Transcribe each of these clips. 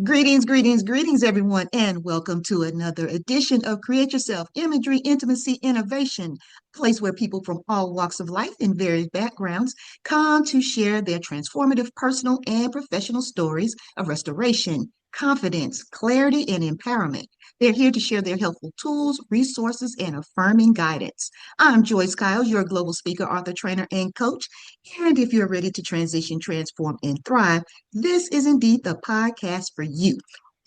Greetings, greetings, greetings, everyone, and welcome to another edition of Create Yourself Imagery, Intimacy, Innovation, a place where people from all walks of life and various backgrounds come to share their transformative personal and professional stories of restoration, confidence, clarity, and empowerment. They're here to share their helpful tools, resources, and affirming guidance. I'm Joyce Kyle, your global speaker, author, trainer, and coach. And if you're ready to transition, transform, and thrive, this is indeed the podcast for you.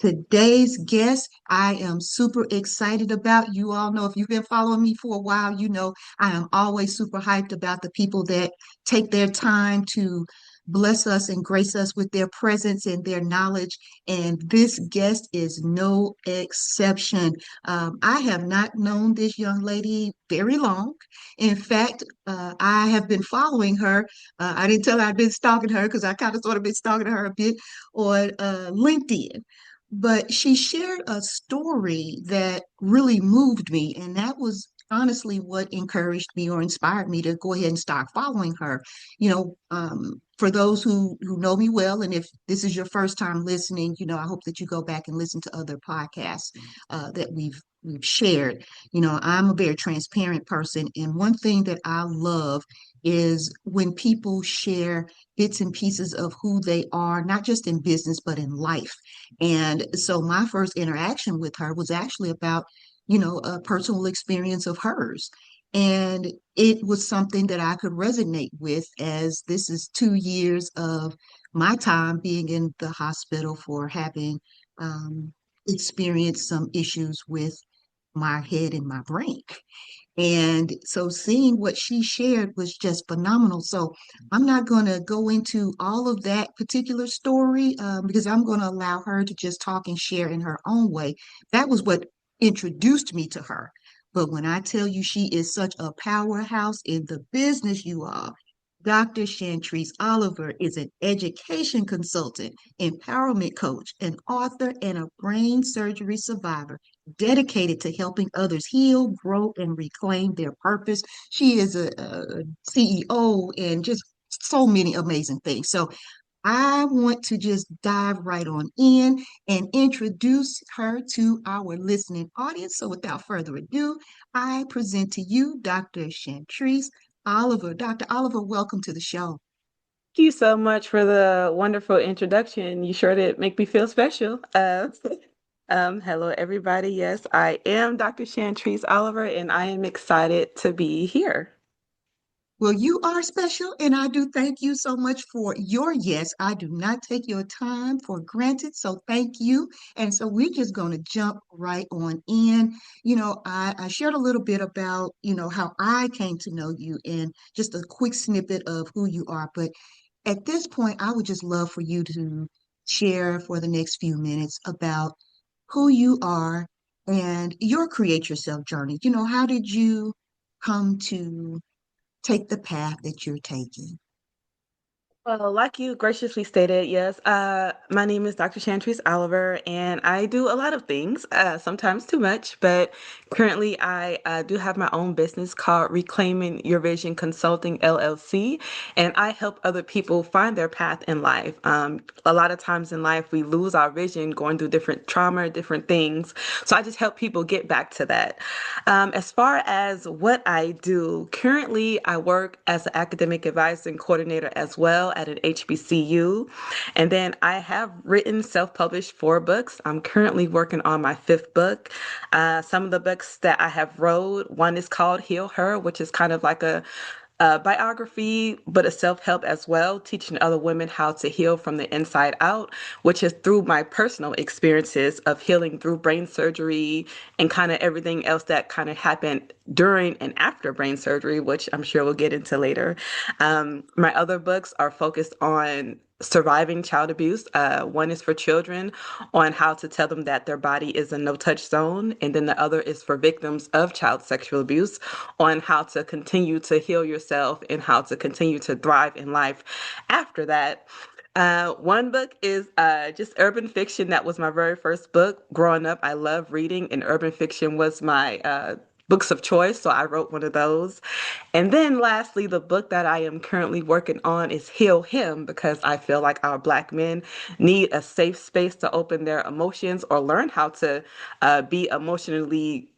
Today's guest, I am super excited about. You all know if you've been following me for a while, you know I am always super hyped about the people that take their time to bless us and grace us with their presence and their knowledge. And this guest is no exception. I have not known this young lady very long. In fact, I have been following her. I didn't tell her I'd been stalking her because I kind of sort of been stalking her a bit on LinkedIn. But she shared a story that really moved me, and that was honestly what encouraged me or inspired me to go ahead and start following her. For those who know me well, and if this is your first time listening, I hope that you go back and listen to other podcasts that we've shared. I'm a very transparent person, and one thing that I love is when people share bits and pieces of who they are, not just in business, but in life. And so my first interaction with her was actually about, a personal experience of hers. And it was something that I could resonate with, as this is 2 years of my time being in the hospital for having experienced some issues with my head and my brain. And so seeing what she shared was just phenomenal. So I'm not going to go into all of that particular story because I'm going to allow her to just talk and share in her own way. That was what introduced me to her. But when I tell you she is such a powerhouse in the business, you are. Dr. Chantrese Oliver is an education consultant, empowerment coach, an author, and a brain surgery survivor dedicated to helping others heal, grow, and reclaim their purpose. She is a CEO and just so many amazing things. So I want to just dive right on in and introduce her to our listening audience. So without further ado, I present to you Dr. Chantrese Oliver. Dr. Oliver, welcome to the show. Thank you so much for the wonderful introduction. You sure did make me feel special. Hello, everybody. Yes, I am Dr. Chantrese Oliver, and I am excited to be here. Well, you are special, and I do thank you so much for your yes. I do not take your time for granted, so thank you. And so we're just going to jump right on in. I shared a little bit about, how I came to know you and just a quick snippet of who you are. But at this point, I would just love for you to share for the next few minutes about who you are and your create yourself journey. How did you come to take the path that you're taking? Well, like you graciously stated, yes, my name is Dr. Chantrese Oliver, and I do a lot of things, sometimes too much, but currently I do have my own business called Reclaiming Your Vision Consulting LLC, and I help other people find their path in life. A lot of times in life, we lose our vision going through different trauma, different things. So I just help people get back to that. As far as what I do, currently I work as an academic advisor and coordinator as well at an HBCU. And then I have written self-published 4 books. I'm currently working on my 5th book. Some of the books that I have wrote, one is called Heal Her, which is kind of like a biography, but a self-help as well, teaching other women how to heal from the inside out, which is through my personal experiences of healing through brain surgery and kind of everything else that kind of happened during and after brain surgery, which I'm sure we'll get into later. My other books are focused on surviving child abuse. One is for children on how to tell them that their body is a no-touch zone, and then the other is for victims of child sexual abuse on how to continue to heal yourself and how to continue to thrive in life after that. One book is just urban fiction. That was my very first book. Growing up, I love reading, and urban fiction was my books of choice, so I wrote one of those. And then lastly, the book that I am currently working on is Heal Him, because I feel like our Black men need a safe space to open their emotions or learn how to be emotionally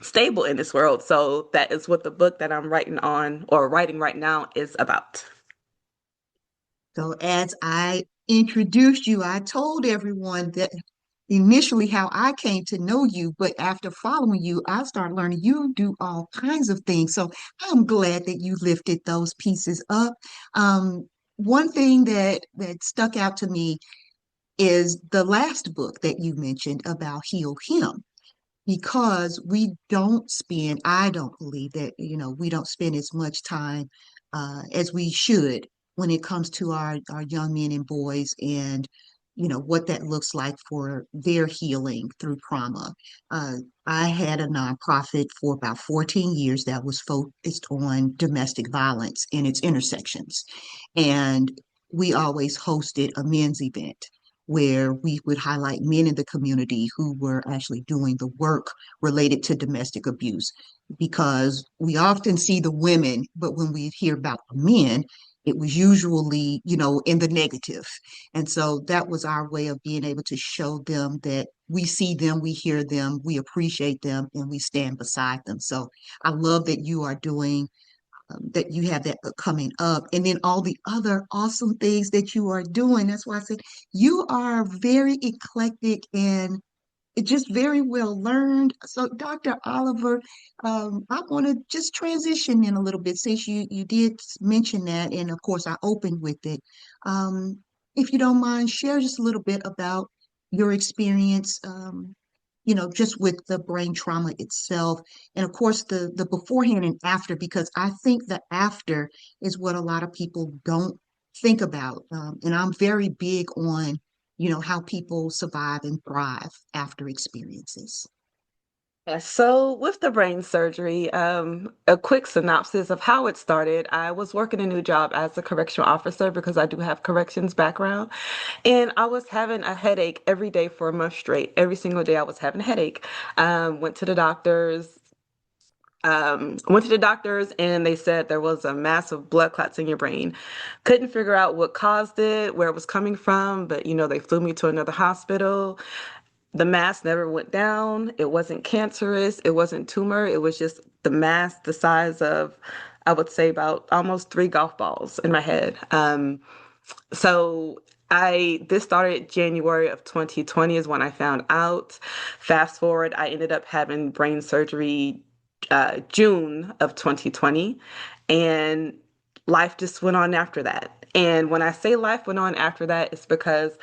stable in this world. So that is what the book that I'm writing on or writing right now is about. So as I introduced you, I told everyone that initially how I came to know you, but after following you, I started learning you do all kinds of things. So I'm glad that you lifted those pieces up. One thing that stuck out to me is the last book that you mentioned about Heal Him, because I don't believe that, we don't spend as much time as we should when it comes to our young men and boys, and what that looks like for their healing through trauma. uh, I had a nonprofit for about 14 years that was focused on domestic violence and its intersections, and we always hosted a men's event where we would highlight men in the community who were actually doing the work related to domestic abuse. Because we often see the women, but when we hear about the men, it was usually, in the negative. And so that was our way of being able to show them that we see them, we hear them, we appreciate them, and we stand beside them. So I love that you are doing that, you have that coming up, and then all the other awesome things that you are doing. That's why I said you are very eclectic and just very well learned. So, Dr. Oliver, I want to just transition in a little bit since you did mention that, and of course I opened with it. Um, if you don't mind, share just a little bit about your experience, just with the brain trauma itself, and of course the beforehand and after, because I think the after is what a lot of people don't think about, and I'm very big on how people survive and thrive after experiences. So with the brain surgery, a quick synopsis of how it started. I was working a new job as a correctional officer because I do have corrections background, and I was having a headache every day for a month straight. Every single day I was having a headache. Went to the doctors. Went to the doctors and they said there was a massive blood clots in your brain. Couldn't figure out what caused it, where it was coming from, but they flew me to another hospital. The mass never went down. It wasn't cancerous. It wasn't tumor. It was just the mass the size of, I would say, about almost three golf balls in my head. So this started January of 2020 is when I found out. Fast forward, I ended up having brain surgery June of 2020, and life just went on after that. And when I say life went on after that, it's because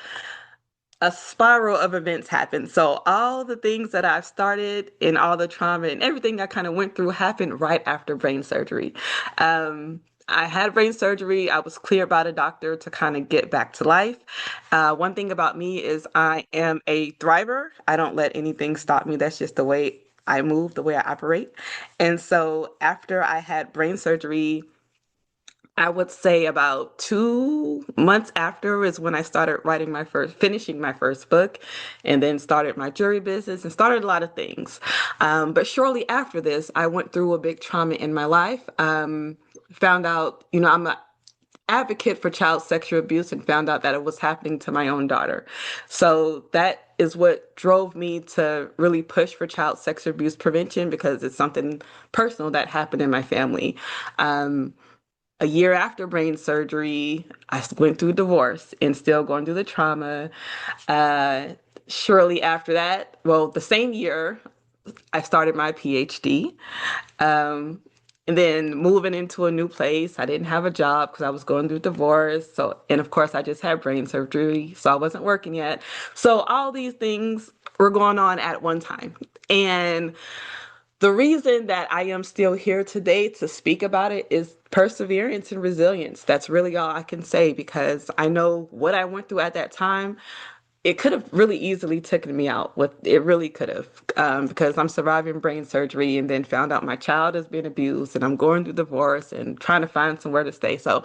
a spiral of events happened. So all the things that I've started and all the trauma and everything I kind of went through happened right after brain surgery. I had brain surgery. I was cleared by the doctor to kind of get back to life. One thing about me is I am a thriver. I don't let anything stop me. That's just the way I move, the way I operate. And so after I had brain surgery, I would say about 2 months after is when I started finishing my first book, and then started my jury business and started a lot of things. But shortly after this, I went through a big trauma in my life. Found out, I'm an advocate for child sexual abuse and found out that it was happening to my own daughter. So that is what drove me to really push for child sexual abuse prevention because it's something personal that happened in my family. A year after brain surgery, I went through divorce and still going through the trauma. Uh, Shortly after that, well, the same year, I started my PhD. Um, and then moving into a new place, I didn't have a job because I was going through divorce. So, and of course, I just had brain surgery, so I wasn't working yet. So all these things were going on at one time. And the reason that I am still here today to speak about it is perseverance and resilience. That's really all I can say because I know what I went through at that time. It could have really easily taken me out. It really could have, because I'm surviving brain surgery and then found out my child has been abused and I'm going through divorce and trying to find somewhere to stay. So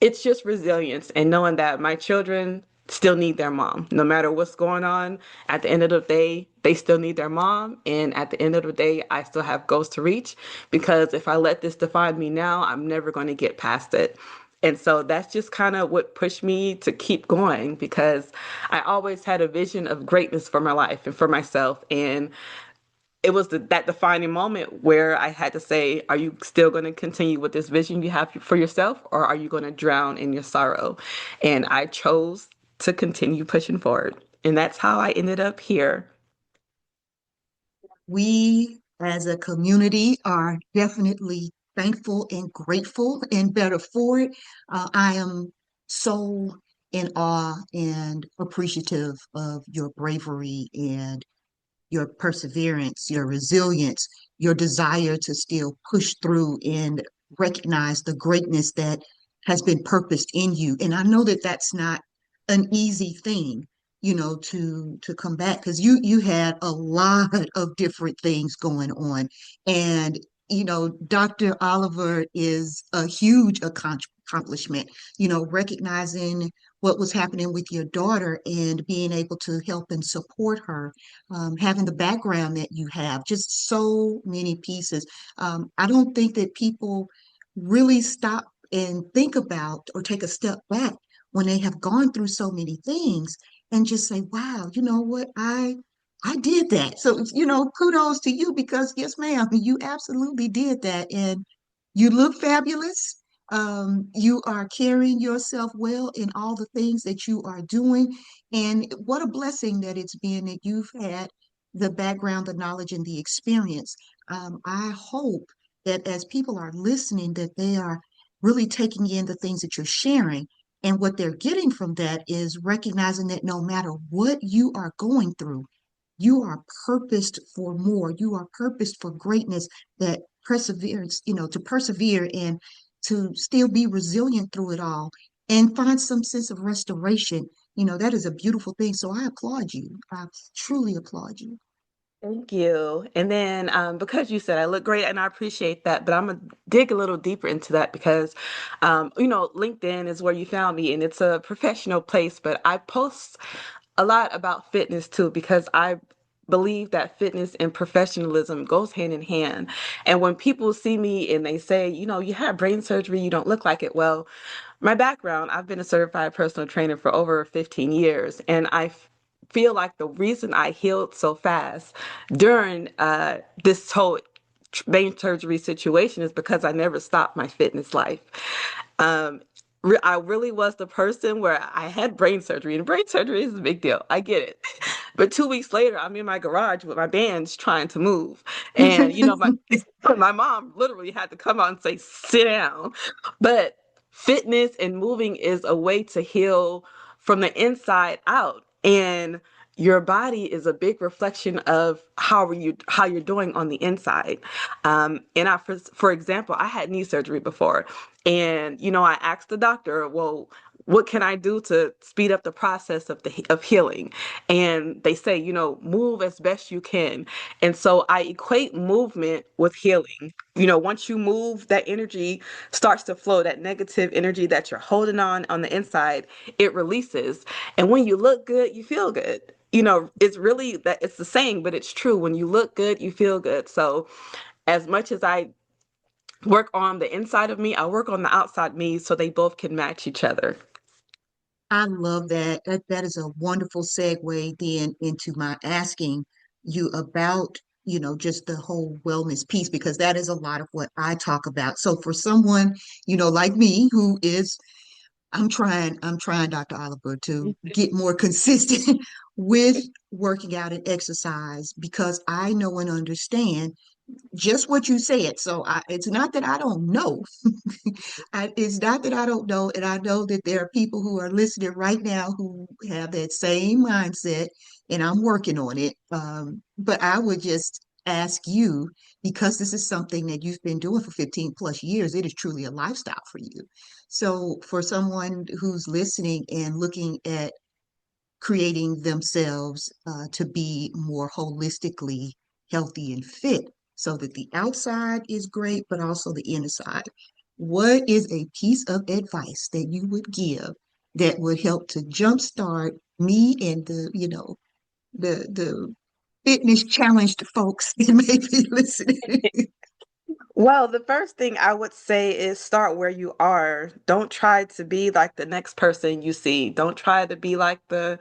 it's just resilience and knowing that my children still need their mom. No matter what's going on, at the end of the day, they still need their mom. And at the end of the day, I still have goals to reach, because if I let this define me now, I'm never going to get past it. And so that's just kind of what pushed me to keep going, because I always had a vision of greatness for my life and for myself. And it was that defining moment where I had to say, are you still going to continue with this vision you have for yourself, or are you going to drown in your sorrow? And I chose to continue pushing forward. And that's how I ended up here. We as a community are definitely thankful and grateful and better for it. I am so in awe and appreciative of your bravery and your perseverance, your resilience, your desire to still push through and recognize the greatness that has been purposed in you. And I know that that's not an easy thing, to combat, because you had a lot of different things going on. And Dr. Oliver is a huge accomplishment, recognizing what was happening with your daughter and being able to help and support her, having the background that you have, just so many pieces. I don't think that people really stop and think about or take a step back when they have gone through so many things and just say, wow, you know what? I did that. So, kudos to you because yes, ma'am, you absolutely did that. And you look fabulous. You are carrying yourself well in all the things that you are doing. And what a blessing that it's been that you've had the background, the knowledge, and the experience. I hope that as people are listening, that they are really taking in the things that you're sharing. And what they're getting from that is recognizing that no matter what you are going through, you are purposed for more. You are purposed for greatness, that perseverance, to persevere and to still be resilient through it all and find some sense of restoration. That is a beautiful thing. So I applaud you. I truly applaud you. Thank you. And then because you said I look great, and I appreciate that, but I'm gonna dig a little deeper into that because, LinkedIn is where you found me, and it's a professional place. But I post a lot about fitness too because I believe that fitness and professionalism goes hand in hand. And when people see me and they say, you had brain surgery, you don't look like it. Well, my background, I've been a certified personal trainer for over 15 years, and I feel like the reason I healed so fast during this whole brain surgery situation is because I never stopped my fitness life. Um, I really was the person where I had brain surgery, and brain surgery is a big deal. I get it. But 2 weeks later, I'm in my garage with my bands trying to move. And, my mom literally had to come out and say, sit down. But fitness and moving is a way to heal from the inside out. And your body is a big reflection of how you're doing on the inside. And for example, I had knee surgery before, and I asked the doctor, well, what can I do to speed up the process of healing? And they say, move as best you can. And so I equate movement with healing. Once you move, that energy starts to flow, that negative energy that you're holding on the inside, it releases. And when you look good, you feel good. It's really that it's the saying, but it's true. When you look good, you feel good. So as much as I work on the inside of me, I work on the outside me so they both can match each other. I love that. That is a wonderful segue then into my asking you about, just the whole wellness piece, because that is a lot of what I talk about. So for someone, like me, who is, I'm trying, Dr. Oliver, to get more consistent with working out and exercise because I know and understand just what you said. So it's not that I don't know. It's not that I don't know. And I know that there are people who are listening right now who have that same mindset, and I'm working on it. But I would just ask you, because this is something that you've been doing for 15 plus years, it is truly a lifestyle for you. So for someone who's listening and looking at creating themselves to be more holistically healthy and fit so that the outside is great, but also the inside. What is a piece of advice that you would give that would help to jumpstart me and the fitness challenged folks that may be listening. Well, the first thing I would say is start where you are. Don't try to be like the next person you see. Don't try to be like the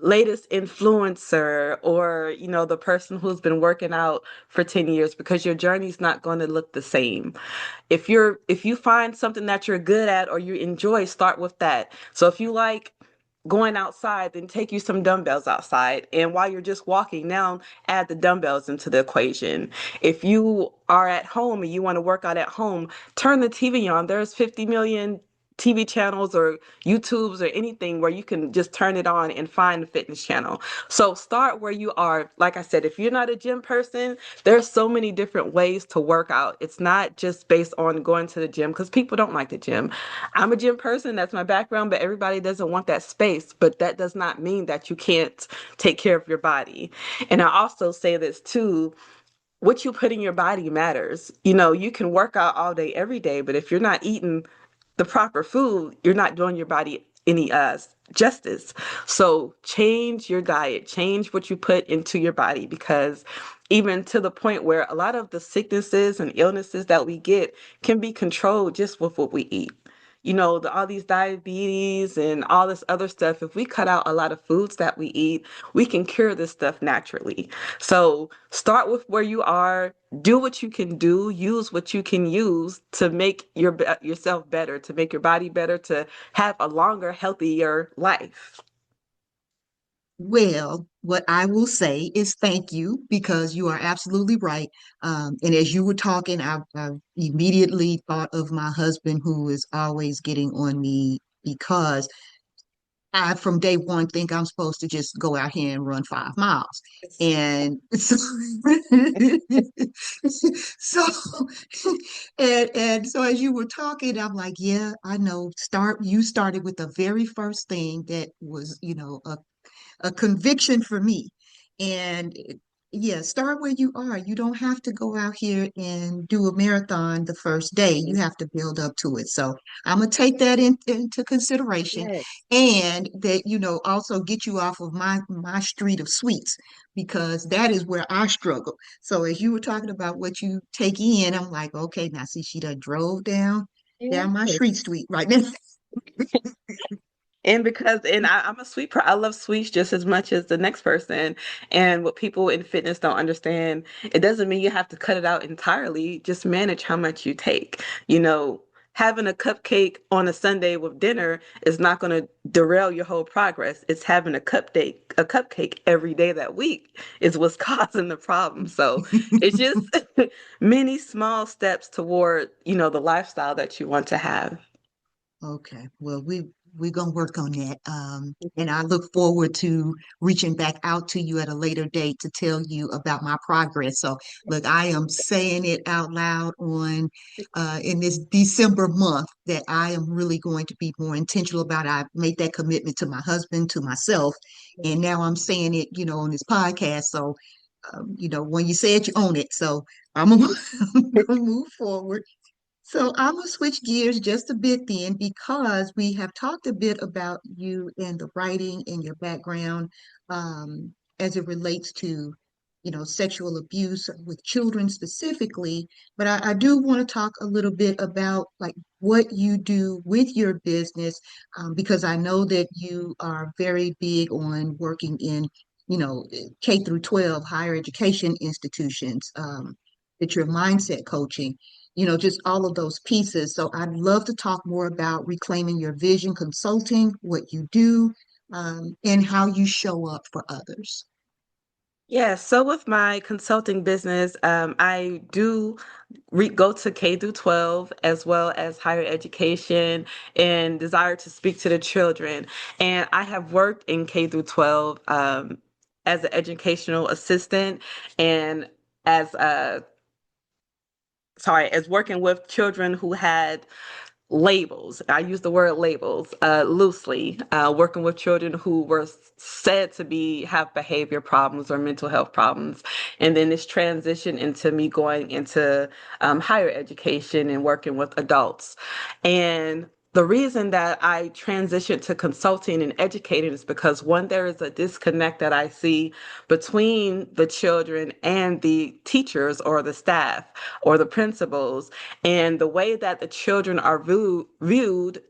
latest influencer or, the person who's been working out for 10 years because your journey's not going to look the same. If you find something that you're good at or you enjoy, start with that. So if you like going outside, then take you some dumbbells outside. And while you're just walking now, add the dumbbells into the equation. If you are at home and you want to work out at home, turn the TV on. There's 50 million TV channels or YouTubes or anything where you can just turn it on and find a fitness channel. So start where you are. Like I said, if you're not a gym person, there's so many different ways to work out. It's not just based on going to the gym because people don't like the gym. I'm a gym person, that's my background, but everybody doesn't want that space. But that does not mean that you can't take care of your body. And I also say this too, what you put in your body matters. You can work out all day, every day, but if you're not eating the proper food, you're not doing your body any justice. So change your diet, change what you put into your body, because even to the point where a lot of the sicknesses and illnesses that we get can be controlled just with what we eat. All these diabetes and all this other stuff, if we cut out a lot of foods that we eat, we can cure this stuff naturally. So start with where you are, do what you can do, use what you can use to make yourself better, to make your body better, to have a longer, healthier life. Well, what I will say is thank you because you are absolutely right. And as you were talking, I immediately thought of my husband who is always getting on me because I, from day one, think I'm supposed to just go out here and run 5 miles. And so, so and so as you were talking, I'm like, yeah, I know. You started with the very first thing that was, a conviction for me. And yeah, start where you are. You don't have to go out here and do a marathon the first day. You have to build up to it. So I'm gonna take that into consideration, Yes. and that also get you off of my street of sweets because that is where I struggle. So as you were talking about what you take in, I'm like, okay, now see, she done drove down my street Yes. sweet right now. I'm a I love sweets just as much as the next person. And what people in fitness don't understand, it doesn't mean you have to cut it out entirely. Just manage how much you take. Having a cupcake on a Sunday with dinner is not going to derail your whole progress. It's having a cupcake every day that week is what's causing the problem. So it's just many small steps toward, the lifestyle that you want to have. Okay, well, we're gonna work on that. And I look forward to reaching back out to you at a later date to tell you about my progress. So, look, I am saying it out loud on in this December month that I am really going to be more intentional about. I made that commitment to my husband, to myself, and now I'm saying it, on this podcast. So, when you say it, you own it. So I'm gonna, I'm gonna move forward. So I'm gonna switch gears just a bit then because we have talked a bit about you and the writing and your background as it relates to, sexual abuse with children specifically. But I do want to talk a little bit about like what you do with your business because I know that you are very big on working in, K through 12 higher education institutions, that your mindset coaching, just all of those pieces. So I'd love to talk more about reclaiming your vision consulting, what you do, and how you show up for others. Yeah, so with my consulting business, I do go to K through 12 as well as higher education and desire to speak to the children. And I have worked in K through 12 as an educational assistant and as as working with children who had labels. I use the word labels loosely, working with children who were said to have behavior problems or mental health problems. And then this transition into me going into higher education and working with adults. And the reason that I transitioned to consulting and educating is because one, there is a disconnect that I see between the children and the teachers or the staff or the principals. And the way that the children are viewed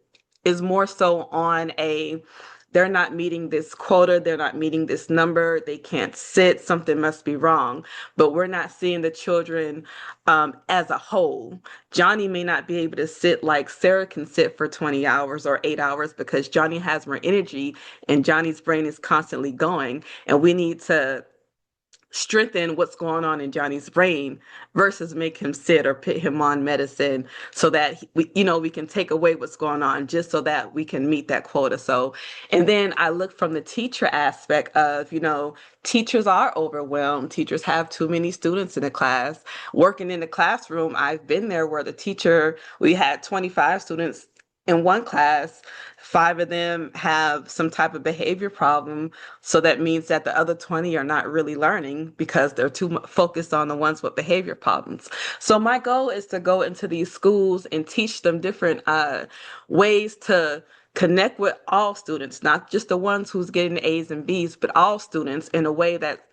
is more so on a, they're not meeting this quota, they're not meeting this number, they can't sit, something must be wrong. But we're not seeing the children as a whole. Johnny may not be able to sit like Sarah can sit for 20 hours or 8 hours because Johnny has more energy and Johnny's brain is constantly going. And we need to strengthen what's going on in Johnny's brain versus make him sit or put him on medicine so that we can take away what's going on just so that we can meet that quota. So, and then I look from the teacher aspect of, teachers are overwhelmed. Teachers have too many students in a class. Working in the classroom, I've been there where we had 25 students in one class, five of them have some type of behavior problem. So that means that the other 20 are not really learning because they're too focused on the ones with behavior problems. So my goal is to go into these schools and teach them different ways to connect with all students, not just the ones who's getting the A's and B's, but all students in a way that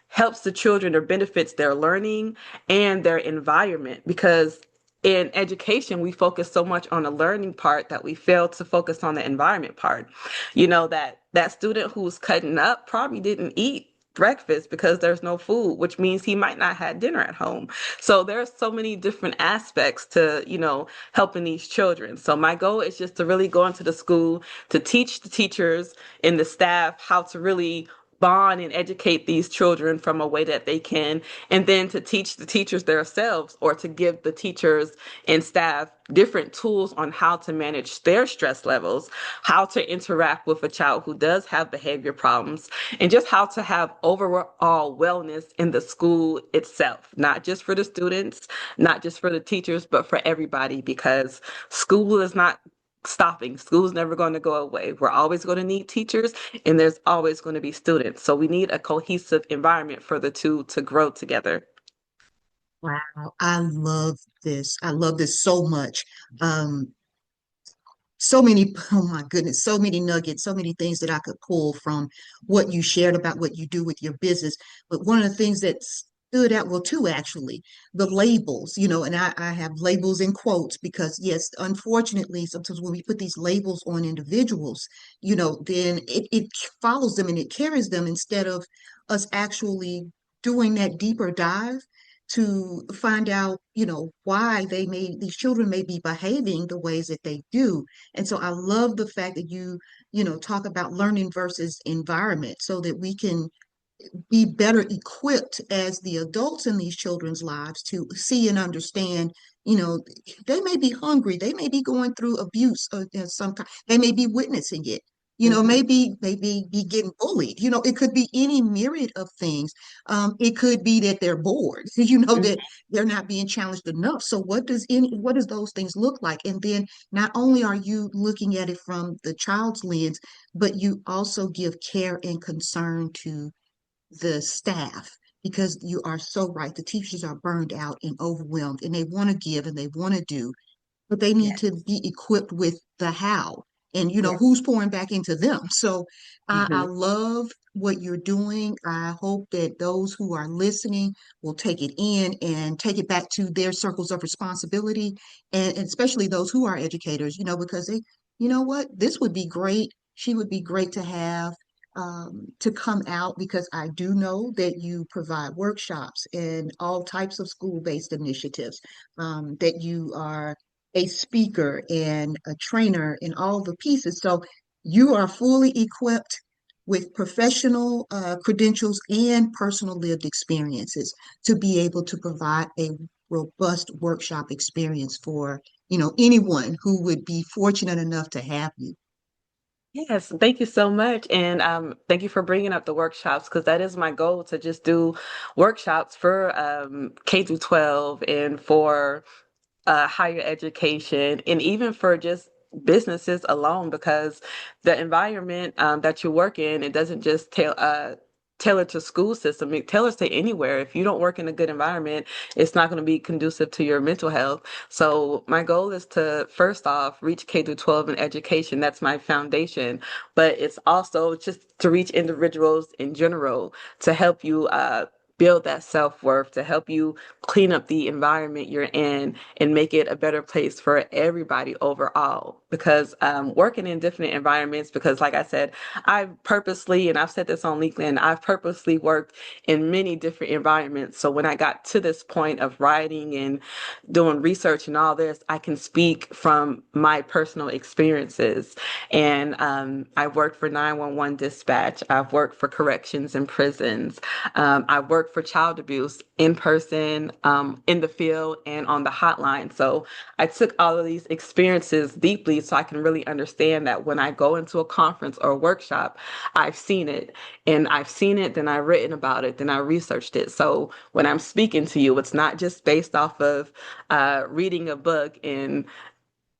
helps the children or benefits their learning and their environment. Because in education, we focus so much on the learning part that we fail to focus on the environment part. That student who's cutting up probably didn't eat breakfast because there's no food, which means he might not have dinner at home. So there's so many different aspects to, helping these children. So my goal is just to really go into the school to teach the teachers and the staff how to really bond and educate these children from a way that they can, and then to teach the teachers themselves or to give the teachers and staff different tools on how to manage their stress levels, how to interact with a child who does have behavior problems, and just how to have overall wellness in the school itself, not just for the students, not just for the teachers, but for everybody, because school is not stopping. School's never going to go away. We're always going to need teachers and there's always going to be students. So we need a cohesive environment for the two to grow together. Wow, I love this. I love this so much. Um, so many, oh my goodness, so many nuggets, so many things that I could pull from what you shared about what you do with your business. But one of the things that stood out, well, two actually, the labels, and I have labels in quotes because, yes, unfortunately, sometimes when we put these labels on individuals, then it follows them and it carries them instead of us actually doing that deeper dive to find out, why these children may be behaving the ways that they do. And so I love the fact that talk about learning versus environment so that we can be better equipped as the adults in these children's lives to see and understand, you know, they may be hungry, they may be going through abuse of some kind, they may be witnessing it. Mhm. Maybe be getting bullied. It could be any myriad of things. It could be that they're bored. That Mhm. they're not being challenged enough. So what does those things look like? And then not only are you looking at it from the child's lens, but you also give care and concern to the staff because you are so right. The teachers are burned out and overwhelmed, and they want to give and they want to do, but they need Yeah. to be equipped with the how and Yeah. who's pouring back into them. So I Mhm. love what you're doing. I hope that those who are listening will take it in and take it back to their circles of responsibility, and especially those who are educators, because they, you know what, this would be great. She would be great to have to come out because I do know that you provide workshops and all types of school-based initiatives, that you are a speaker and a trainer in all the pieces. So you are fully equipped with professional credentials and personal lived experiences to be able to provide a robust workshop experience for, anyone who would be fortunate enough to have you. Yes, thank you so much. And thank you for bringing up the workshops because that is my goal to just do workshops for K through 12 and for higher education and even for just businesses alone because the environment that you work in, it doesn't just tell. tailored to school system, it tailors to anywhere. If you don't work in a good environment, it's not going to be conducive to your mental health. So my goal is to first off reach K through 12 in education. That's my foundation. But it's also just to reach individuals in general to help you build that self-worth, to help you clean up the environment you're in and make it a better place for everybody overall. Because working in different environments, because like I said, I've purposely, and I've said this on LinkedIn, I've purposely worked in many different environments. So when I got to this point of writing and doing research and all this, I can speak from my personal experiences. And I've worked for 911 dispatch. I've worked for corrections and prisons. I've worked for child abuse in person, in the field, and on the hotline. So I took all of these experiences deeply so I can really understand that when I go into a conference or a workshop, I've seen it. And I've seen it, then I've written about it, then I researched it. So when I'm speaking to you, it's not just based off of reading a book and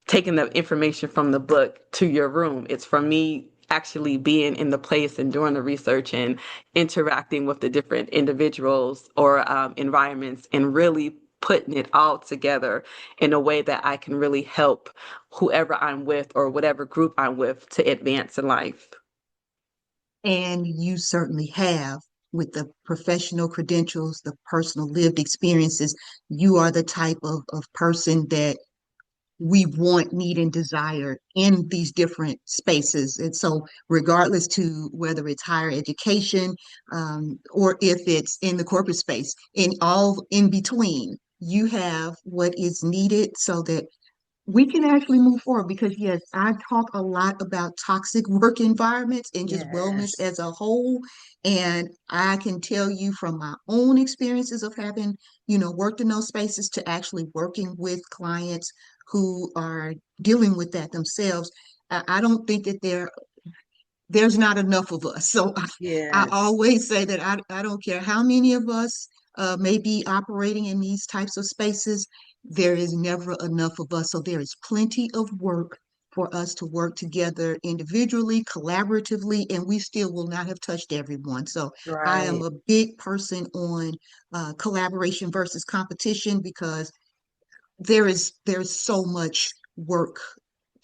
taking the information from the book to your room. It's from me actually being in the place and doing the research and interacting with the different individuals or environments and really putting it all together in a way that I can really help whoever I'm with or whatever group I'm with to advance in life. And you certainly have with the professional credentials, the personal lived experiences. You are the type of person that we want, need, and desire in these different spaces. And so, regardless to whether it's higher education or if it's in the corporate space, in all in between, you have what is needed so that we can actually move forward. Because yes, I talk a lot about toxic work environments and just wellness Yes. as a whole. And I can tell you from my own experiences of having, worked in those spaces to actually working with clients who are dealing with that themselves. I don't think that there's not enough of us. So I Yes. always say that I don't care how many of us may be operating in these types of spaces, there is never enough of us. So there is plenty of work for us to work together individually, collaboratively, and we still will not have touched everyone. So I am Right. a big person on collaboration versus competition because there's so much work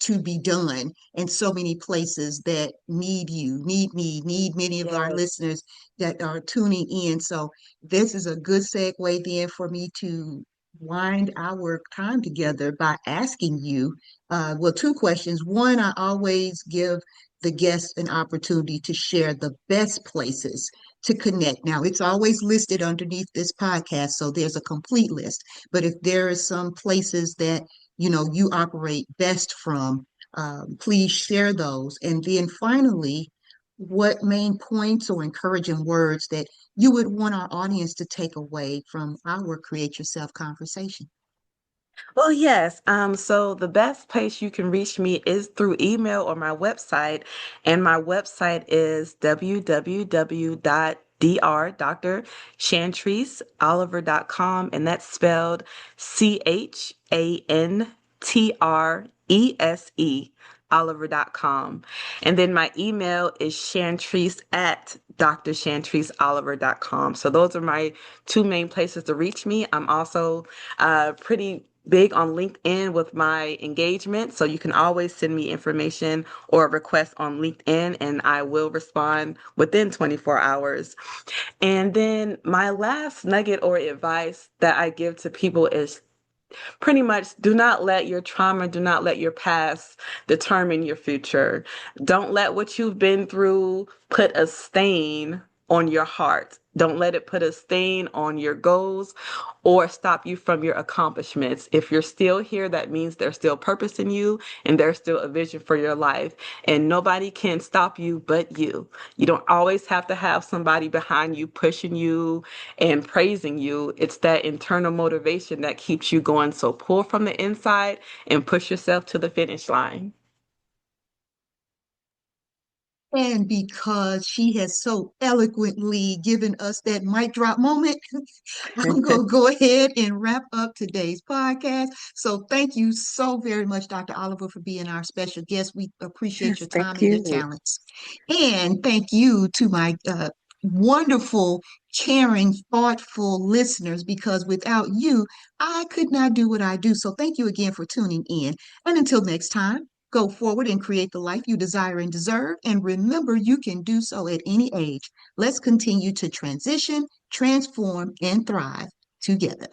to be done and so many places that need you, need me, need many of our Yes. listeners that are tuning in. So this is a good segue then for me to wind our time together by asking you, well, two questions. One, I always give the guests an opportunity to share the best places to connect. Now, it's always listed underneath this podcast, so there's a complete list. But if there are some places that you operate best from, please share those. And then finally, what main points or encouraging words that you would want our audience to take away from our Create Yourself conversation? Well, yes. So the best place you can reach me is through email or my website. And my website is www.drchantrese.com. And that's spelled Chantrese, Oliver.com. And then my email is chantrese at drchantreseoliver.com. So those are my two main places to reach me. I'm also pretty big on LinkedIn with my engagement. So you can always send me information or a request on LinkedIn and I will respond within 24 hours. And then my last nugget or advice that I give to people is pretty much do not let your trauma, do not let your past determine your future. Don't let what you've been through put a stain on your heart. Don't let it put a stain on your goals or stop you from your accomplishments. If you're still here, that means there's still purpose in you and there's still a vision for your life. And nobody can stop you but you. You don't always have to have somebody behind you pushing you and praising you. It's that internal motivation that keeps you going. So pull from the inside and push yourself to the finish line. And because she has so eloquently given us that mic drop moment, I'm going to go ahead and wrap up today's podcast. So thank you so very much, Dr. Oliver, for being our special guest. We appreciate Yes, your time thank and your you. talents. And thank you to my wonderful, caring, thoughtful listeners because without you, I could not do what I do. So thank you again for tuning in. And until next time, go forward and create the life you desire and deserve. And remember, you can do so at any age. Let's continue to transition, transform, and thrive together.